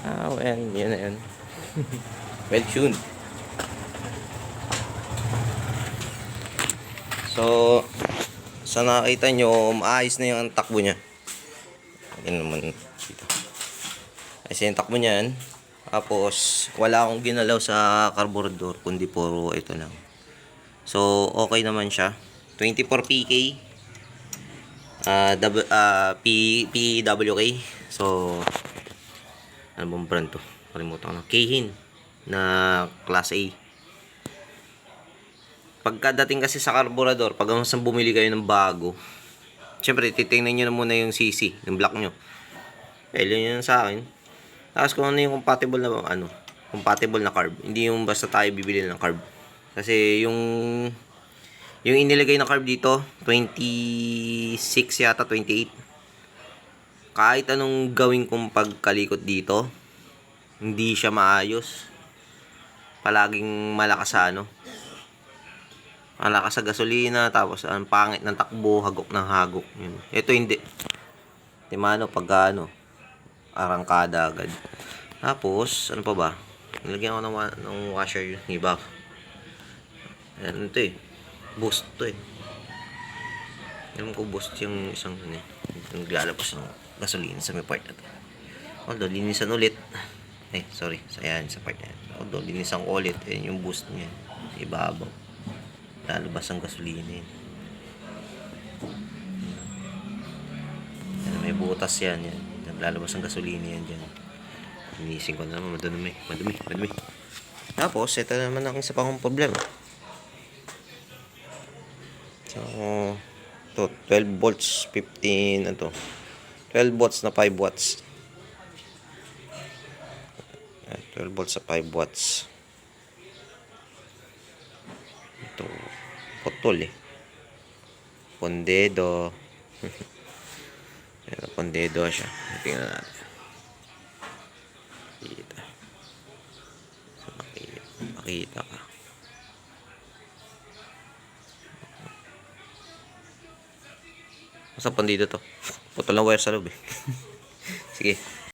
Well, yun na yun. Well tuned. So, sa nakita nyo, maayos na yung takbo niya. Ayan naman dito. Ayos yung takbo niyan. Tapos, wala akong ginalaw sa carburetor, kundi puro ito lang. So, okay naman siya. 24 PK. PWK. So, ano bang brand to? Kalimutan ko na. Keihin na Class A. Pagkadating kasi sa carburetor, pag bumili kayo ng bago, syempre, titingnan nyo na muna yung CC, yung block nyo. Yun yun sa akin. Tapos kung ano yung compatible na carb. Hindi yung basta tayo bibili ng carb. Kasi yung inilagay na carb dito, 26 yata, 28. Kahit anong gawin kong pagkalikot dito, hindi siya maayos. Palaging malakas sa malakas sa gasolina, tapos ang pangit ng takbo, hagok ng hagok. Yun. Ito hindi. Timano pagka arangkada agad. Tapos, ano pa ba? Nilagyan ko ng washer yung iba. Ayan, ito boost to Alam ko boost yung isang naglalabas ng gasolina sa may part na to. Although, linisan ulit. Sorry. Ayan, sa part na yan. Although, linisan ko ulit. Ayan yung boost niya. Sa ibabaw. Lalabas ang gasolina yun. Ayan, may butas yan. Lalabas ang gasolina yan dyan. Linisin ko na naman. Madumi. Tapos, ito naman ang isa pa kong problema. So, ito, 12 volts, 15, 12 volts na 5 watts. 12 volts sa 5 watts. Ito, potol Pondedo. Ayan, pondedo siya. Tingnan natin. Makita ka. Masa pondedo to? Putol ng wire sa loob Sige.